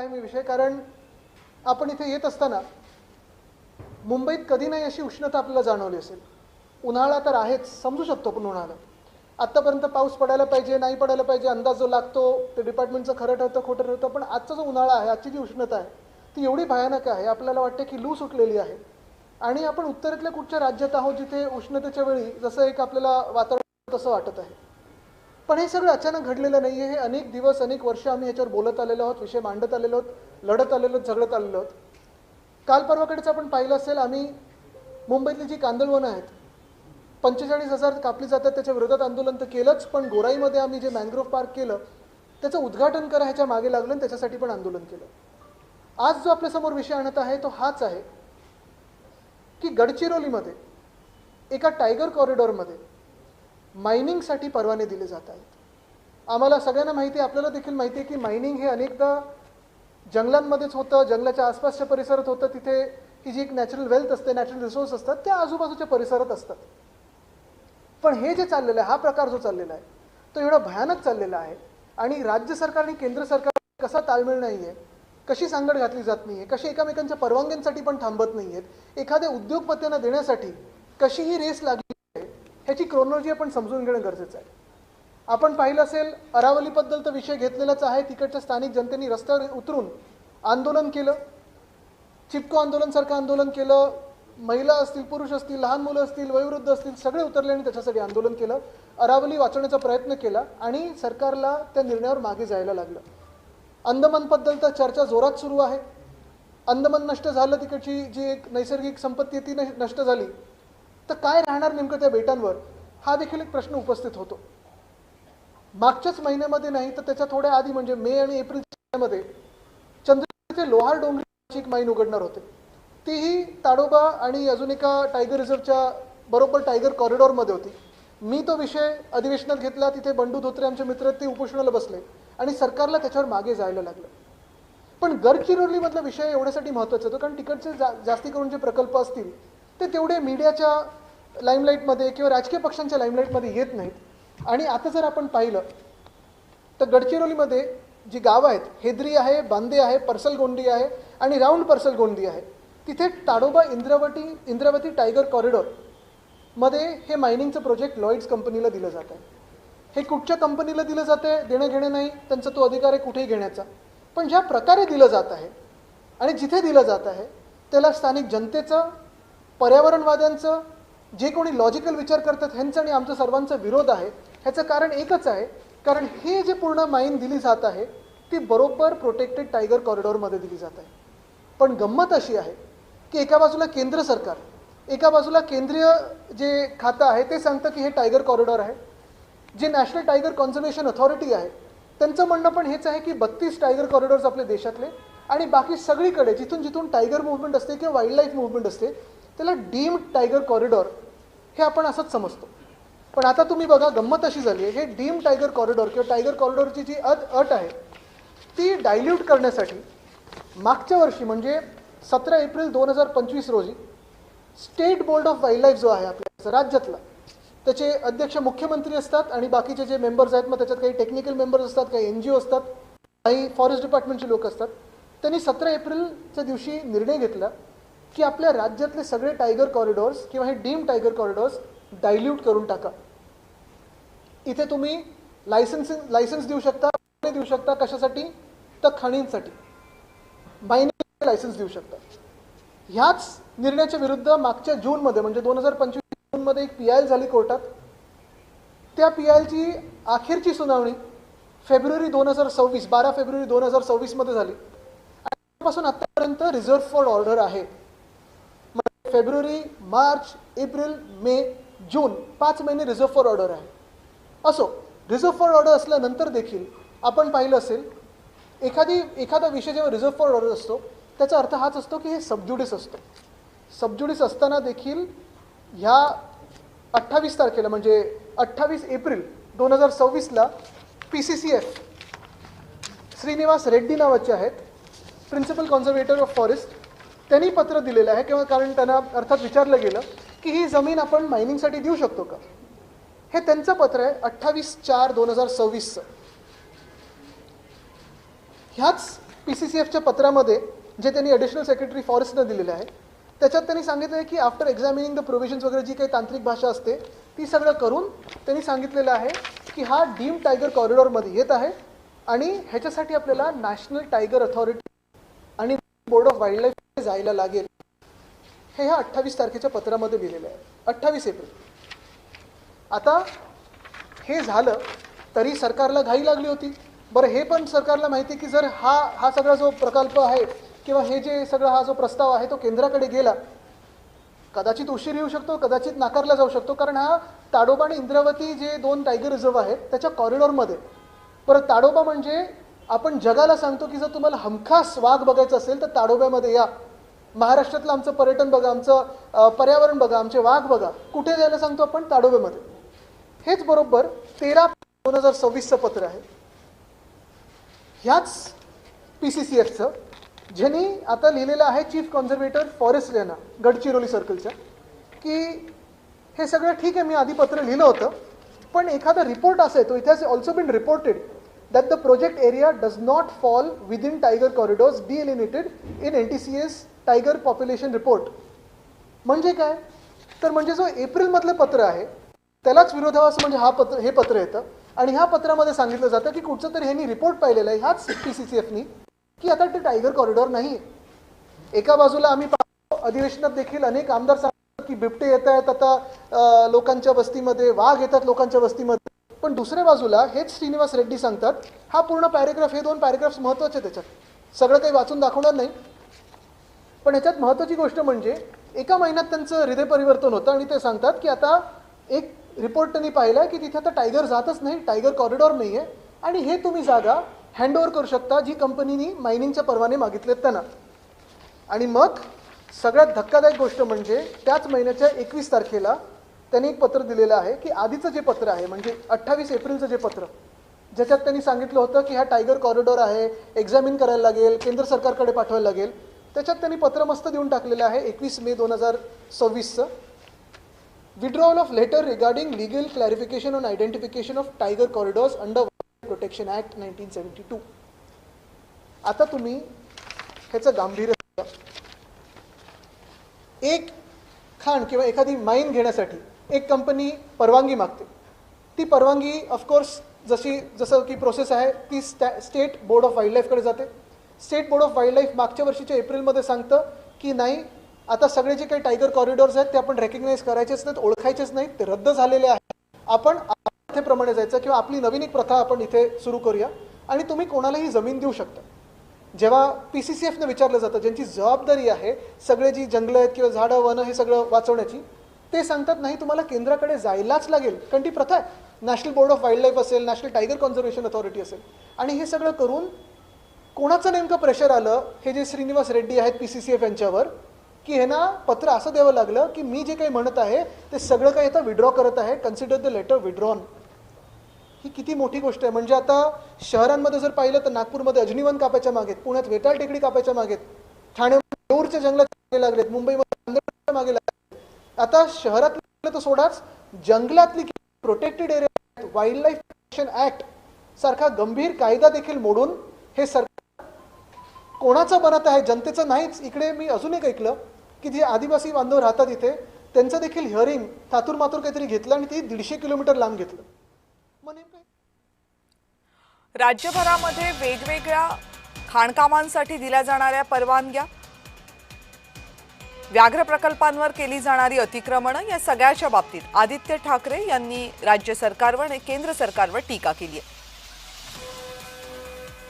आहे मी विषय, कारण आपण इथे येत असताना मुंबईत कधी नाही अशी उष्णता आपल्याला जाणवली असेल. उन्हाळा तर आहेच, समजू शकतो आपण उन्हाळा. आत्तापर्यंत पाऊस पडायला पाहिजे, नाही पडायला पाहिजे, अंदाज जो लागतो ते डिपार्टमेंटचं खरं ठरतं खोटं ठरतं. पण आजचा जो उन्हाळा आहे, आजची जी उष्णता आहे ती एवढी भयानक आहे, आपल्याला वाटते की लू सुटलेली आहे. आणि आपण उत्तरेतल्या कुठच्या राज्यात आहोत जिथे उष्णतेच्या वेळी जसं एक आपल्याला वातावरण तसं वाटत आहे. पण हे सगळं अचानक घडलेलं नाही आहे. हे अनेक दिवस अनेक वर्ष आम्ही याच्यावर बोलत आलेलो आहोत, विषय मांडत आलेलो आहोत, लढत आलेलो आहोत, झगडत आलेलो आहोत. काल परवाकडेच आपण पाहिलं असेल, आम्ही मुंबईतली जी कांदळवनं आहेत 45,000 कापली जातात त्याच्या विरोधात आंदोलन तर केलंच, पण गोराईमध्ये आम्ही जे मॅनग्रोव्ह पार्क केलं त्याचं उद्घाटन करा ह्याच्या मागे लागलं आणि त्याच्यासाठी पण आंदोलन केलं. आज जो आपल्यासमोर विषय आणत आहे तो हाच आहे की गडचिरोलीमध्ये एका टायगर कॉरिडॉरमध्ये मायनिंगसाठी परवाने दिले जात आहेत. आम्हाला सगळ्यांना माहिती आहे, आपल्याला देखील माहिती आहे की मायनिंग हे अनेकदा जंगलांमध्येच होतं, जंगलाच्या आसपासच्या परिसरात होतं. तिथे ही जी एक नॅचरल वेल्थ असते, नॅचरल रिसोर्स असतात त्या आजूबाजूच्या परिसरात असतात. पण हे जे चाललेलं आहे, हा प्रकार जो चाललेला आहे तो एवढा भयानक चाललेला आहे आणि राज्य सरकार आणि केंद्र सरकार कसा ताळमेळ नाही आहे, कशी सांगड घातली जात नाही आहे, कशी एकमेकांच्या परवानग्यांसाठी पण थांबत नाही आहेत, एखाद्या उद्योगपत्यांना देण्यासाठी कशी ही रेस लागली आहे ह्याची क्रोनॉलॉजी आपण समजून घेणं गरजेचं आहे. आपण पाहिलं असेल अरावलीबद्दल तर विषय घेतलेलाच आहे. तिकडच्या स्थानिक जनतेने रस्त्यावर उतरून आंदोलन केलं, चिपको आंदोलनसारखं आंदोलन केलं. महिला असतील, पुरुष असतील, लहान मुलं असतील, वयोवृद्ध असतील, सगळे उतरले आणि त्याच्यासाठी आंदोलन केलं. अरावली वाचवण्याचा प्रयत्न केला आणि सरकारला त्या निर्णयावर मागे जायला लागलं. अंदमानबद्दल तर चर्चा जोरात सुरू आहे. अंदमान नष्ट झालं, तिकडची जी एक नैसर्गिक संपत्ती ती नष्ट झाली तर काय राहणार नेमकं त्या बेटांवर, हा देखील एक प्रश्न उपस्थित होतो. मागच्याच महिन्यामध्ये नाही तर त्याच्या थोड्या आधी म्हणजे मे आणि एप्रिलच्या महिन्यामध्ये चंद्रपूरचे लोहार डोंगरीची एक माईन उघडणार होते. तीही ताडोबा आणि अजून एका टायगर रिझर्वच्या बरोबर टायगर कॉरिडॉरमध्ये होती. मी तो विषय अधिवेशनात घेतला, तिथे बंडू धोत्रे आमचे मित्र ते उपोषणाला बसले आणि सरकारला त्याच्यावर मागे जायला लागलं. पण गडचिरोलीमधला विषय एवढ्यासाठी महत्त्वाचा होतो कारण तिकडचे जास्ती करून जे प्रकल्प असतील ते तेवढे मीडियाच्या लाईमलाईटमध्ये किंवा राजकीय पक्षांच्या लाईमलाईटमध्ये येत नाहीत. आणि आता जर आपण पाहिलं तर गडचिरोलीमध्ये जी गावं आहेत, हेद्री आहे, बांदे आहे, परसलगोंडी आहे आणि राऊंड परसलगोंडी आहे, तिथे ताडोबा इंद्रावती टायगर कॉरिडॉरमध्ये हे मायनिंगचं प्रोजेक्ट लॉईड्स कंपनीला दिलं जात आहे. हे कुठच्या कंपनीला दिलं जातं आहे, देणं घेणं नाही, त्यांचा तो अधिकार आहे कुठेही घेण्याचा. पण ज्या प्रकारे दिलं जात आहे आणि जिथे दिलं जात आहे त्याला स्थानिक जनतेचं, पर्यावरणवाद्यांचं, जे कोणी लॉजिकल विचार करतात ह्यांचं आणि आमचं सर्वांचा विरोध आहे. ह्याचं कारण एकच आहे, कारण हे जे पूर्ण माईन दिली जात आहे ती बरोबर प्रोटेक्टेड टायगर कॉरिडॉरमध्ये दिली जात आहे. पण गंमत अशी आहे की एका बाजूला केंद्र सरकार, एका बाजूला केंद्रीय जे खातं आहे ते सांगतं की हे टायगर कॉरिडॉर आहे. जे नॅशनल टायगर कॉन्झर्वेशन अथॉरिटी आहे त्यांचं म्हणणं पण हेच आहे की 32 टायगर कॉरिडॉर्स आपले देशातले आणि बाकी सगळीकडे जिथून जिथून टायगर मूव्हमेंट असते किंवा वाईल्ड लाईफ मूव्हमेंट असते त्याला डीम्ड टायगर कॉरिडॉर हे आपण असंच समजतो. पण आता तुम्ही बघा, गंमत अशी झाली आहे, हे डीम्ड टायगर कॉरिडॉर किंवा टायगर कॉरिडॉरची जी अट आहे ती डायल्यूट करण्यासाठी मागच्या वर्षी म्हणजे 17 एप्रिल 2025 रोजी state board of wild life जो आहे आपल्या राज्यातला, त्याचे अध्यक्ष मुख्यमंत्री असतात आणि बाकीचे जे मेंबर्स आहेत, मग त्याच्यात काही टेक्निकल मेंबर्स असतात, काही NGO असतात, काही फॉरेस्ट डिपार्टमेंटचे लोक असतात. त्यांनी 17 एप्रिलच्या दिवशी निर्णय घेतला की आपल्या राज्यातले सगळे टायगर कॉरिडॉर्स किंवा हे डीम टायगर कॉरिडॉर्स डायल्यूट करून टाका. इथे तुम्ही लायसन्स देऊ शकता, कशासाठी तर खाणींसाठी, मायनिंग लायसन्स देऊ शकता. ह्याच निर्णयाच्या विरुद्ध मागच्या जूनमध्ये म्हणजे 2025 जूनमध्ये एक PIL झाली कोर्टात. त्या PILची अखेरची सुनावणी फेब्रुवारी 2026 12 फेब्रुवारी 2026 मध्ये झाली आणि त्यापासून आतापर्यंत रिझर्व्ह फॉर ऑर्डर आहे. फेब्रुवारी, मार्च, एप्रिल, मे, जून 5 महिने रिझर्व्ह फॉर ऑर्डर आहे. असो, रिझर्व्ह फॉर ऑर्डर असल्यानंतर देखील आपण पाहिलं असेल एखादा विषय जेव्हा रिझर्व्ह फॉर ऑर्डर असतो त्याचा अर्थ हाच असतो की हे सबज्युडिस असतो. सबज्युडिस असताना देखील ह्या 28 तारखेला म्हणजे 28 एप्रिल 2026ला PCCF श्रीनिवास रेड्डी नावाचे आहेत, प्रिन्सिपल कॉन्झर्वेटर ऑफ फॉरेस्ट, त्यांनी पत्र दिलेलं आहे किंवा कारण त्यांना अर्थात विचारलं गेलं की ही जमीन आपण मायनिंगसाठी देऊ शकतो का. हे त्यांचं पत्र आहे 28/4/2026. ह्याच PCCFच्या पत्रामध्ये जे त्यांनी ॲडिशनल सेक्रेटरी फॉरेस्टनं दिलेलं आहे त्याच्यात त्यांनी सांगितलं आहे की आफ्टर एक्झामिनिंग द प्रोव्हिजन्स वगैरे जी काही तांत्रिक भाषा असते ती सगळं करून त्यांनी सांगितलेलं आहे की हा डीम टायगर कॉरिडॉरमध्ये येत आहे आणि ह्याच्यासाठी आपल्याला नॅशनल टायगर अथॉरिटी आणि बोर्ड ऑफ वाईल्ड लाईफ जायला लागेल. हे ह्या 28 तारखेच्या पत्रामध्ये लिहिलेलं आहे. 28 एप्रिल. आता हे झालं तरी सरकारला घाई लागली होती. बरं, हे पण सरकारला माहिती की जर हा सगळा जो प्रकल्प आहे किंवा हे जे सगळा हा जो प्रस्ताव आहे तो केंद्राकडे गेला, कदाचित उशीर येऊ शकतो, कदाचित नाकारला जाऊ शकतो, कारण हा ताडोबा आणि इंद्रावती जे 2 टायगर रिझर्व आहेत त्याच्या कॉरिडॉरमध्ये. परत ताडोबा म्हणजे आपण जगाला सांगतो की जर तुम्हाला हमखास वाघ बघायचं असेल तर ताडोब्यामध्ये या, महाराष्ट्रातलं आमचं पर्यटन बघा, आमचं पर्यावरण बघा, आमचे वाघ बघा. कुठे जायला सांगतो आपण? ताडोब्यामध्ये. हेच बरोबर 13/2026चं पत्र आहे ह्याच PCCFचं, ज्यांनी आता लिहिलेलं आहे चीफ कॉन्झर्वेटर फॉरेस्ट यांना गडचिरोली सर्कलच्या, की हे सगळं ठीक आहे, मी आधी पत्र लिहिलं होतं, पण एखादा रिपोर्ट असा येतो, it has also been reported that the project area does not fall within tiger corridors delineated in NTCS tiger population report. म्हणजे काय? तर म्हणजे जो एप्रिलमधलं पत्र आहे त्यालाच विरोधाभास म्हणजे हे पत्र येतं आणि ह्या पत्रामध्ये सांगितलं जातं की कुठचं तरी ह्यांनी रिपोर्ट पाहिलेला आहे ह्याच PCCFनी की आता ते टायगर कॉरिडॉर नाही आहे. एका बाजूला आम्ही पाहतो अधिवेशनात देखील अनेक आमदार सांगतात की बिबटे येत आहेत आता लोकांच्या वस्तीमध्ये, वाघ येतात लोकांच्या वस्तीमध्ये, पण दुसऱ्या बाजूला हेच श्रीनिवास रेड्डी सांगतात, हा पूर्ण पॅरेग्राफ, हे 2 पॅरेग्राफ्स महत्त्वाचे, त्याच्यात सगळं काही वाचून दाखवणार नाही, पण ह्याच्यात महत्त्वाची गोष्ट म्हणजे एका महिन्यात त्यांचं हृदय परिवर्तन होतं आणि ते सांगतात की आता एक रिपोर्ट त्यांनी पाहिला की तिथे आता टायगर जातच नाही, टायगर कॉरिडॉर नाही आहे आणि हे तुम्ही जागा हँडओव्हर करू शकता जी कंपनीनी मायनिंगचे परवाने मागितलेत त्यांना. आणि मग सगळ्यात धक्कादायक गोष्ट म्हणजे त्याच महिन्याच्या 21 तारखेला त्यांनी एक पत्र दिलेलं आहे की आधीचं जे पत्र आहे म्हणजे 28 एप्रिलचं जे पत्र, ज्याच्यात त्यांनी सांगितलं होतं की हा टायगर कॉरिडॉर आहे, एक्झामिन करायला लागेल, केंद्र सरकारकडे पाठवायला लागेल, त्याच्यात त्यांनी पत्र मस्त देऊन टाकलेलं आहे 21 मे 2026चं. Withdrawal of letter regarding legal clarification on identification of tiger corridors under protection act 1972. आता तुम्ही ह्याचं गांभीर्य, एक खाण किंवा एखादी माईन घेण्यासाठी एक कंपनी परवानगी मागते. ती परवानगी ऑफकोर्स जसं की प्रोसेस आहे ती स्टेट बोर्ड ऑफ वाईल्ड लाईफकडे जाते. State board of wild life मागच्या वर्षीच्या एप्रिलमध्ये सांगतं की नाही, आता सगळे जे काही टायगर कॉरिडॉर्स आहेत ते आपण रेकग्नाइज करायचेच नाहीत, ओळखायचेच नाहीत, ते रद्द झालेले आहेत, आपण प्रथेप्रमाणे जायचं किंवा आपली नवीन एक प्रथा आपण इथे सुरू करूया आणि तुम्ही कोणालाही जमीन देऊ शकता. जेव्हा PCCFने विचारलं जातं, ज्यांची जबाबदारी आहे सगळे जी जंगलं आहेत किंवा झाडं वनं हे सगळं वाचवण्याची, ते सांगतात नाही, तुम्हाला केंद्राकडे जायलाच लागेल, कारण ती प्रथा आहे. National board of wild life असेल, नॅशनल टायगर कॉन्झर्वेशन अथॉरिटी असेल, आणि हे सगळं करून कोणाचं नेमकं प्रेशर आलं, हे जे श्रीनिवास रेड्डी आहेत PCCF यांच्यावर, की हे ना पत्र असं द्यावं लागलं की मी जे काही म्हणत आहे ते सगळं काही आता विड्रॉ करत आहे, कन्सिडर द लेटर विड्रॉन. ही किती मोठी गोष्ट आहे. म्हणजे आता शहरांमध्ये जर पाहिलं तर नागपूरमध्ये अजनीवन कापायच्या मागेत, पुण्यात वेताळ टेकडी कापायच्या मागेत, ठाण्यामध्ये देऊरच्या जंगलात मागे लागलेत, मुंबईमध्ये मागे लागलेत. आता शहरातलं तर सोडाच, जंगलातली protected area wild life protection act सारखा गंभीर कायदा देखील मोडून हे सरकार कोणाचं बनत आहे, जनतेचं नाहीच. इकडे मी अजून एक ऐकलं की जे आदिवासी बांधव राहतात इथे, त्यांचं देखील हिअरिंग थातूर मातूर काहीतरी घेतलं आणि ते 150 किलोमीटर लांब घेतलं. राज्यभरामध्ये वेगवेगळ्या खाणकामांसाठी दिल्या जाणाऱ्या परवानग्या, व्याघ्र प्रकल्पांवर केली जाणारी अतिक्रमणं, या सगळ्याच्या बाबतीत आदित्य ठाकरे यांनी राज्य सरकारवर आणि केंद्र सरकारवर टीका केली आहे.